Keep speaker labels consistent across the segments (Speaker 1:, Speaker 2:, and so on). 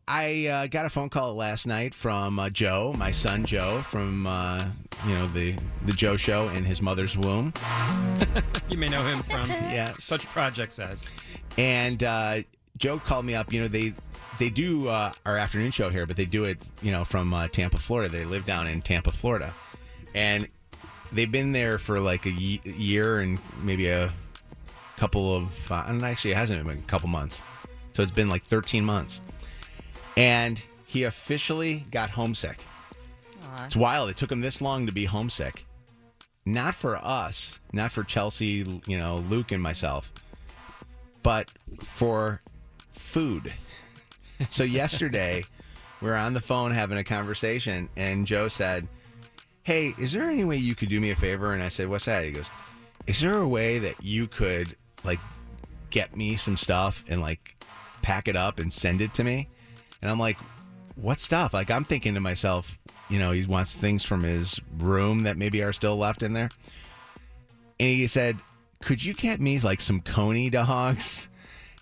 Speaker 1: I got a phone call last night from Joe, my son Joe, from the Joe Show in his mother's womb.
Speaker 2: You may know him from
Speaker 1: such
Speaker 2: projects as.
Speaker 1: And Joe called me up. They do our afternoon show here, but they do it from Tampa, Florida. They live down in Tampa, Florida, and they've been there for like a year and maybe a couple of. Actually, it hasn't been a couple months, so it's been like 13 months. And he officially got homesick.
Speaker 3: Aww.
Speaker 1: It's wild. It took him this long to be homesick. Not for us, not for Chelsea, Luke and myself, but for food. So yesterday, we were on the phone having a conversation, and Joe said, "Hey, is there any way you could do me a favor?" And I said, "What's that?" He goes, "Is there a way that you could, get me some stuff and, pack it up and send it to me?" And I'm like, "What stuff?" I'm thinking to myself, he wants things from his room that maybe are still left in there. And he said, "Could you get me some coney dogs?"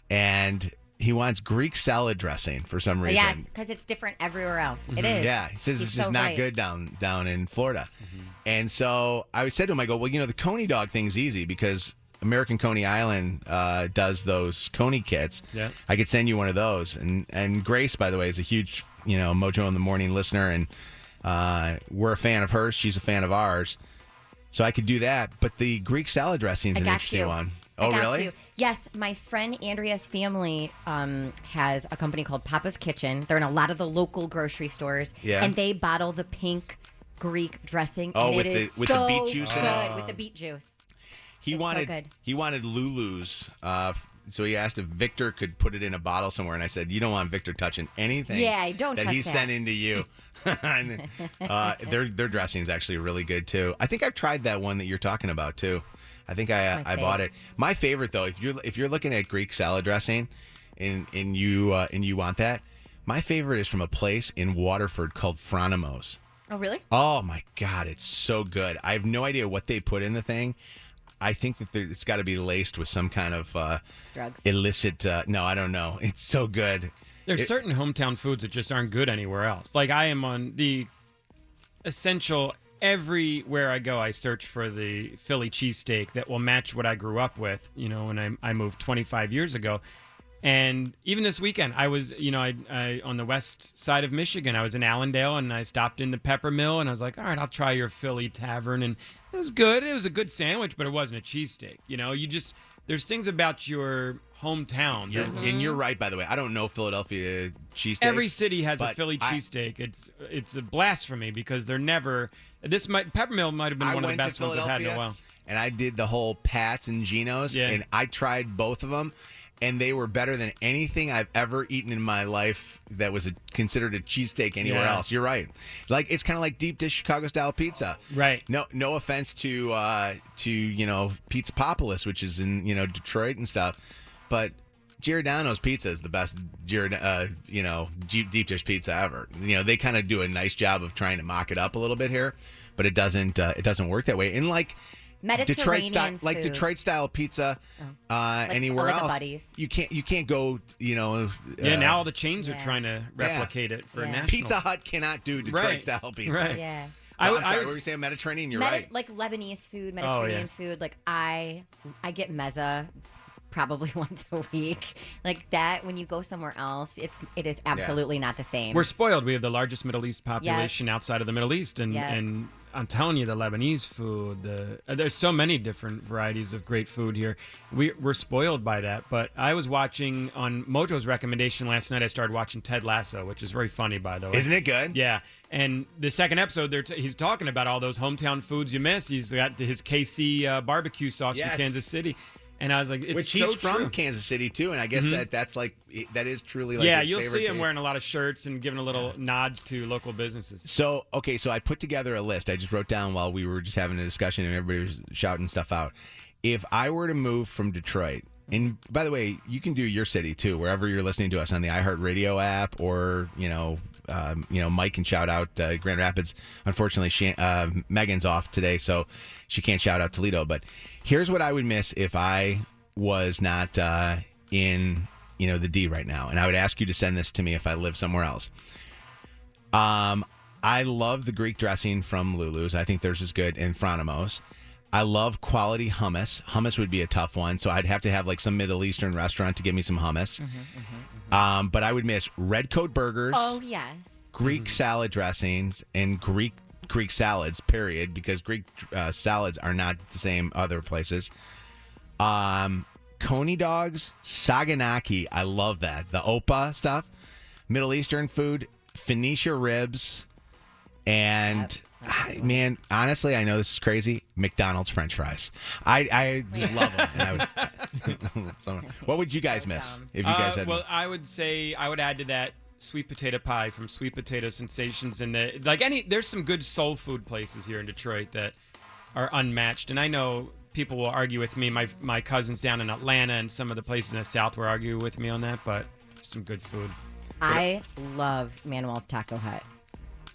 Speaker 1: And he wants Greek salad dressing for some reason.
Speaker 3: Yes, because it's different everywhere else. Mm-hmm. It is.
Speaker 1: Yeah, he says it's just not good down in Florida. Mm-hmm. And so I said to him, I go, "Well, the coney dog thing's easy because American Coney Island does those coney kits.
Speaker 2: Yeah.
Speaker 1: I could send you one of those." And Grace, by the way, is a huge, Mojo in the Morning listener, and we're a fan of hers. She's a fan of ours. So I could do that. But the Greek salad dressing is an interesting one. Oh, really?
Speaker 3: Yes. My friend Andrea's family has a company called Papa's Kitchen. They're in a lot of the local grocery stores.
Speaker 1: Yeah.
Speaker 3: And they bottle the pink Greek dressing.
Speaker 1: Oh,
Speaker 3: and
Speaker 1: with
Speaker 3: it is
Speaker 1: the
Speaker 3: so
Speaker 1: beet juice in it?
Speaker 3: good with the beet juice.
Speaker 1: He
Speaker 3: It's
Speaker 1: wanted
Speaker 3: so good.
Speaker 1: He wanted Lulu's, so he asked if Victor could put it in a bottle somewhere, and I said, "You don't want Victor touching anything
Speaker 3: Don't
Speaker 1: that
Speaker 3: trust
Speaker 1: he's
Speaker 3: that.
Speaker 1: sending to you." And, their dressing is actually really good too. I think I've tried that one that you're talking about too. I think I bought it. My favorite though, if you're looking at Greek salad dressing, and you want that, my favorite is from a place in Waterford called Franimo's.
Speaker 3: Oh, really?
Speaker 1: Oh my God, it's so good. I have no idea what they put in the thing. I think that it's got to be laced with some kind of
Speaker 3: drugs.
Speaker 1: Illicit. No, I don't know. It's so good.
Speaker 2: There's certain hometown foods that just aren't good anywhere else. I am on the essential. Everywhere I go, I search for the Philly cheesesteak that will match what I grew up with. When I moved 25 years ago. And even this weekend, I was, I on the west side of Michigan. I was in Allendale, and I stopped in the Pepper Mill, and I was like, all right, I'll try your Philly Tavern. And it was good. It was a good sandwich, but it wasn't a cheesesteak. There's things about your hometown.
Speaker 1: And you're right, by the way. I don't know Philadelphia cheesesteaks.
Speaker 2: Every city has a Philly cheesesteak. It's a blasphemy because they're never. Pepper Mill might have been one of the best ones I've had in a while.
Speaker 1: And I did the whole Pat's and Geno's, and I tried both of them. And they were better than anything I've ever eaten in my life that was considered a cheesesteak anywhere else. You're right. It's kind of like deep dish Chicago style pizza.
Speaker 2: Right.
Speaker 1: No offense to Pizzapopolis, which is in Detroit and stuff, but Giordano's pizza is the best deep dish pizza ever. They kind of do a nice job of trying to mock it up a little bit here, but it doesn't work that way. And
Speaker 3: Mediterranean food.
Speaker 1: Detroit style pizza anywhere else. You can't go,
Speaker 2: now all the chains are trying to replicate it for national.
Speaker 1: Pizza Hut cannot do Detroit style pizza.
Speaker 2: Right.
Speaker 3: Yeah.
Speaker 1: I'm sorry, what were you saying? Mediterranean? You're right.
Speaker 3: Like Lebanese food, Mediterranean food. I get mezza probably once a week. Like that, when you go somewhere else, it is absolutely not the same.
Speaker 2: We're spoiled. We have the largest Middle East population outside of the Middle East, and I'm telling you, the Lebanese food, there's so many different varieties of great food here. We're spoiled by that. But I was watching, on Mojo's recommendation last night, I started watching Ted Lasso, which is very funny, by the way.
Speaker 1: Isn't it good?
Speaker 2: Yeah. And the second episode, he's talking about all those hometown foods you miss. He's got his KC barbecue sauce from Kansas City. And I was like, it's
Speaker 1: he's
Speaker 2: so
Speaker 1: from
Speaker 2: true.
Speaker 1: Kansas City too, and I guess that is truly his
Speaker 2: you'll
Speaker 1: favorite
Speaker 2: see him
Speaker 1: thing.
Speaker 2: wearing a lot of shirts and giving a little nods to local businesses.
Speaker 1: So I put together a list. I just wrote down while we were just having a discussion and everybody was shouting stuff out. If I were to move from Detroit, and by the way, you can do your city too, wherever you're listening to us on the iHeartRadio app, or Mike can shout out Grand Rapids. Unfortunately, Megan's off today, so she can't shout out Toledo. But here's what I would miss if I was not in the D right now, and I would ask you to send this to me if I live somewhere else. I love the Greek dressing from Lulu's. I think theirs is good, in Fronimos. I love quality hummus. Hummus would be a tough one, so I'd have to have like some Middle Eastern restaurant to give me some hummus. But I would miss red coat burgers.
Speaker 3: Oh, yes.
Speaker 1: Greek salad dressings and Greek salads, period, because Greek salads are not the same other places. Coney dogs, saganaki, I love that. The opa stuff. Middle Eastern food, Phoenicia ribs, and man, honestly, I know this is crazy. McDonald's French fries. I just love them. And what would you guys miss if you guys had?
Speaker 2: Well, I would say I would add to that sweet potato pie from Sweet Potato Sensations, and there's some good soul food places here in Detroit that are unmatched. And I know people will argue with me. My cousins down in Atlanta and some of the places in the South will argue with me on that, but some good food.
Speaker 3: I love Manuel's Taco Hut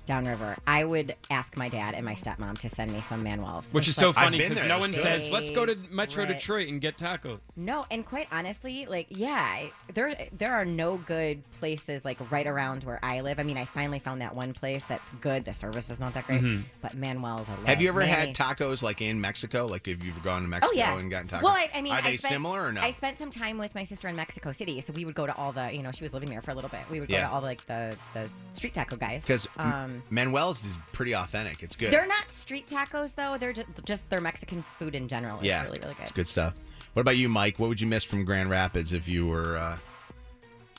Speaker 3: downriver. I would ask my dad and my stepmom to send me some Manuel's.
Speaker 2: Which is so funny because no one says, let's go to Metro
Speaker 3: Right.
Speaker 2: Detroit and get tacos.
Speaker 3: No, and quite honestly, there are no good places like right around where I live. I mean, I finally found that one place that's good. The service is not that great, but Manuel's, I love.
Speaker 1: Have you ever had
Speaker 3: mayonnaise.
Speaker 1: tacos like in Mexico? Like if you've gone to Mexico and gotten tacos?
Speaker 3: Well, I mean,
Speaker 1: are they similar or no?
Speaker 3: I spent some time with my sister in Mexico City, so we would go to all the, she was living there for a little bit. We would go to all the street taco guys.
Speaker 1: Because Manuel's is pretty authentic. It's good.
Speaker 3: They're not street tacos though. They're just their Mexican food in general. Is really, really good.
Speaker 1: It's good stuff. What about you, Mike? What would you miss from Grand Rapids if you were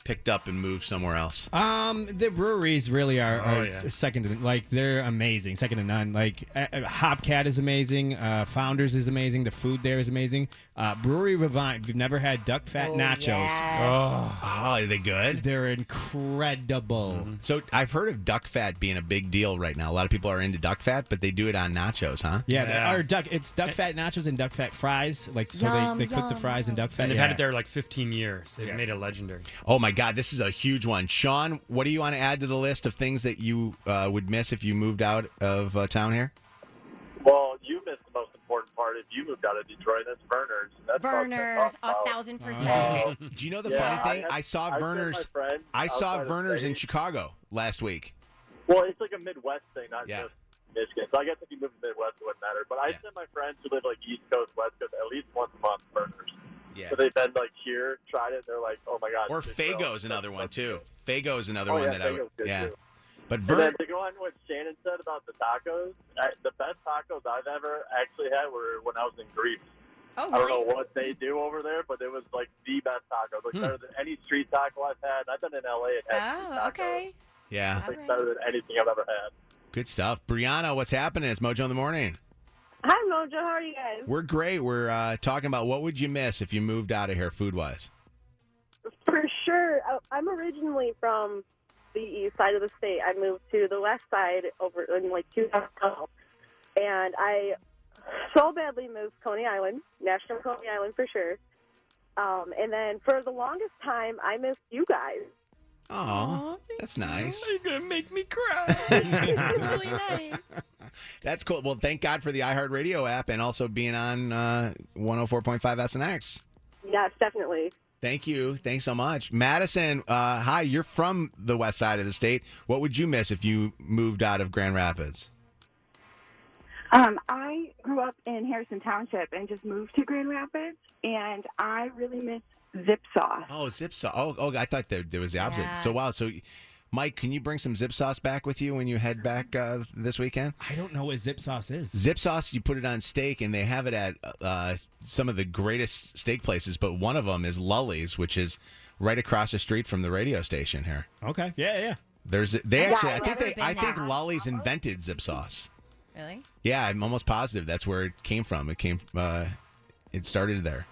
Speaker 1: picked up and moved somewhere else?
Speaker 4: The breweries really are second to, they're amazing, second to none. Hopcat is amazing, Founders is amazing, the food there is amazing. Brewery Revive, we've never had duck fat nachos.
Speaker 3: Yes.
Speaker 1: Oh, are they good?
Speaker 4: They're incredible.
Speaker 1: So I've heard of duck fat being a big deal right now. A lot of people are into duck fat, but they do it on nachos, huh?
Speaker 4: Yeah. It's duck fat nachos and duck fat fries. They cook the fries in duck fat.
Speaker 2: And they've had it there 15 years. They've made it legendary.
Speaker 1: Oh my God, this is a huge one. Sean, what do you want to add to the list of things that you would miss if you moved out of town here?
Speaker 5: Well, you missed the most important part. If you moved out of Detroit, that's Verner's. That's
Speaker 3: Verner's, 1,000%.
Speaker 1: Do you know the funny thing? I saw Verner's in Chicago last week.
Speaker 5: Well, it's like a Midwest thing, not
Speaker 1: Yeah.
Speaker 5: just Michigan. So I guess if you moved to the Midwest, it wouldn't matter. But I send my friends who live East Coast, West Coast, at least once a month, Verner's.
Speaker 1: Yeah.
Speaker 5: So they've been here, tried it, and they're like, oh my God.
Speaker 1: Or Fago's another one too. Fago's another one that I would.
Speaker 5: Fago's good,
Speaker 1: Yeah.
Speaker 5: too.
Speaker 1: But
Speaker 5: And then to go on what Shannon said about the tacos, the best tacos I've ever actually had were when I was in Greece.
Speaker 3: Oh,
Speaker 5: I don't
Speaker 3: really?
Speaker 5: know what they do over there, but it was the best tacos. Better than any street taco I've had. I've been in LA and had street tacos.
Speaker 3: Okay.
Speaker 1: Yeah.
Speaker 3: All right.
Speaker 5: Better than anything I've ever had.
Speaker 1: Good stuff. Brianna, what's happening? It's Mojo in the Morning.
Speaker 6: Hi, Mojo. How are you guys?
Speaker 1: We're great. We're talking about what would you miss if you moved out of here food-wise?
Speaker 6: For sure. I'm originally from the east side of the state. I moved to the west side over in 2012. And I so badly moved Coney Island, National Coney Island for sure. And then for the longest time, I missed you guys.
Speaker 1: Oh, that's nice.
Speaker 2: You're going to make me cry.
Speaker 3: Really nice.
Speaker 1: That's cool. Well, thank God for the iHeartRadio app and also being on 104.5 SNX.
Speaker 6: Yes, definitely.
Speaker 1: Thank you. Thanks so much. Madison, hi. You're from the west side of the state. What would you miss if you moved out of Grand Rapids?
Speaker 7: I grew up in Harrison Township and just moved to Grand Rapids, and I really miss Zip Sauce.
Speaker 1: Oh, Zip Sauce. Oh, I thought there was the opposite.
Speaker 3: Yeah.
Speaker 1: So, wow. So, Mike, can you bring some Zip Sauce back with you when you head back this weekend?
Speaker 4: I don't know what Zip Sauce is.
Speaker 1: Zip Sauce, you put it on steak, and they have it at some of the greatest steak places, but one of them is Lully's, which is right across the street from the radio station here.
Speaker 4: Okay. Yeah.
Speaker 1: I think Lully's invented Zip Sauce.
Speaker 3: Really?
Speaker 1: Yeah, I'm almost positive that's where it came from. It started there.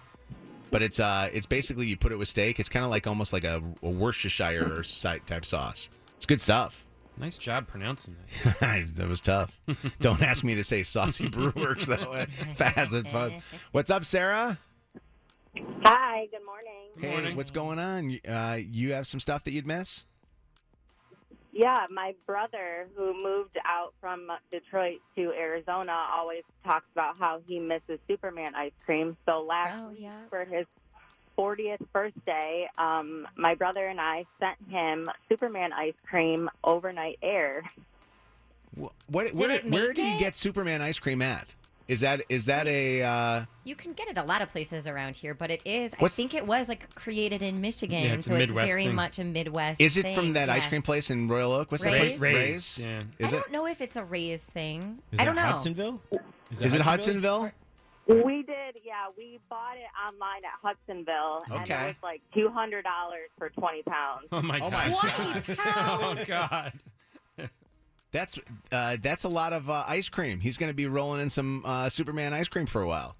Speaker 1: But it's basically you put it with steak. It's kind of almost like a Worcestershire type sauce. It's good stuff.
Speaker 2: Nice job pronouncing that.
Speaker 1: That was tough. Don't ask me to say Saucy Brew Works that fast. That's fun. What's up, Sarah?
Speaker 7: Hi, good morning.
Speaker 1: Hey,
Speaker 2: Morning.
Speaker 1: what's going on? You have some stuff that you'd miss?
Speaker 7: Yeah, my brother, who moved out from Detroit to Arizona, always talks about how he misses Superman ice cream. So last week
Speaker 8: 40th birthday, my brother and I sent him Superman ice cream overnight air.
Speaker 1: Where do you get Superman ice cream at? Is that a?
Speaker 3: You can get it a lot of places around here, but it is. I think it was like created in Michigan,
Speaker 2: Yeah, it's
Speaker 3: so
Speaker 2: a
Speaker 3: it's
Speaker 2: Midwest
Speaker 3: very
Speaker 2: thing.
Speaker 3: much a Midwest.
Speaker 1: Is it
Speaker 3: thing.
Speaker 1: from that
Speaker 3: Yeah.
Speaker 1: ice cream place in Royal Oak? What's that
Speaker 3: Ray's?
Speaker 1: place?
Speaker 2: Ray's, yeah.
Speaker 1: Is
Speaker 3: I
Speaker 1: it?
Speaker 3: don't know if it's a Ray's thing.
Speaker 4: Is
Speaker 3: I
Speaker 4: it
Speaker 3: don't know.
Speaker 4: Hudsonville?
Speaker 1: Is it Hudsonville?
Speaker 8: We did, yeah. We bought it online at Hudsonville, and
Speaker 1: Okay.
Speaker 8: it was like $200 for 20 pounds.
Speaker 2: Oh my
Speaker 1: Oh
Speaker 2: god.
Speaker 1: my
Speaker 3: 20
Speaker 2: Oh
Speaker 3: pounds.
Speaker 2: god.
Speaker 1: That's a lot of ice cream. He's going to be rolling in some Superman ice cream for a while.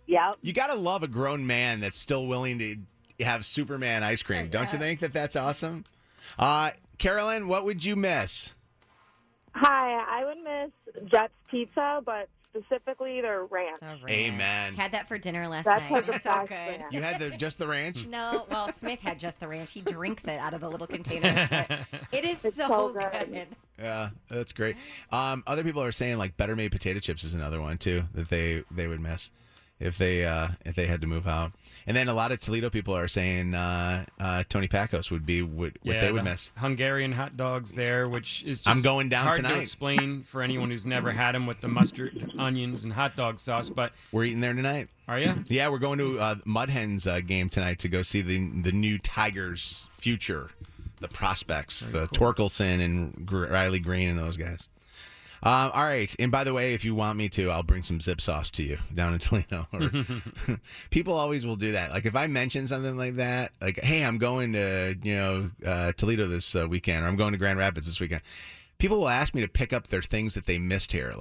Speaker 8: Yep.
Speaker 1: You got to love a grown man that's still willing to have Superman ice cream. Don't you think that's awesome? Carolyn, what would you miss?
Speaker 6: Hi, I would miss Jet's Pizza, but specifically their ranch.
Speaker 3: The ranch.
Speaker 1: Amen.
Speaker 3: Had that for dinner last
Speaker 6: That's
Speaker 3: night.
Speaker 6: like the
Speaker 3: It was so
Speaker 6: best
Speaker 3: good.
Speaker 6: ranch.
Speaker 1: You had just the ranch?
Speaker 3: No, well, Smith had just the ranch. He drinks it out of the little container. It is
Speaker 6: It's
Speaker 3: so
Speaker 6: so
Speaker 3: good.
Speaker 6: good.
Speaker 1: Yeah, that's great. Other people are saying like Better Made potato chips is another one too that they would miss if they had to move out. And then a lot of Toledo people are saying Tony Pacos would be what they would
Speaker 2: the
Speaker 1: miss.
Speaker 2: Hungarian hot dogs there, which is just
Speaker 1: I'm going down
Speaker 2: hard
Speaker 1: tonight.
Speaker 2: to explain for anyone who's never had them with the mustard, onions, and hot dog sauce. But
Speaker 1: We're eating there tonight.
Speaker 2: are you?
Speaker 1: Yeah, we're going to Mud Hens game tonight to go see the new Tigers' future, the prospects, the Torkelson and Riley Green and those guys. All right, and by the way, if you want me to, I'll bring some zip sauce to you down in Toledo. People always will do that. Like if I mention something like that, like, hey, I'm going to Toledo this weekend, or I'm going to Grand Rapids this weekend. People will ask me to pick up their things that they missed here,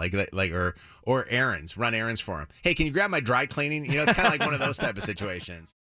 Speaker 1: or errands, run errands for them. Hey, can you grab my dry cleaning? It's kind of like one of those type of situations.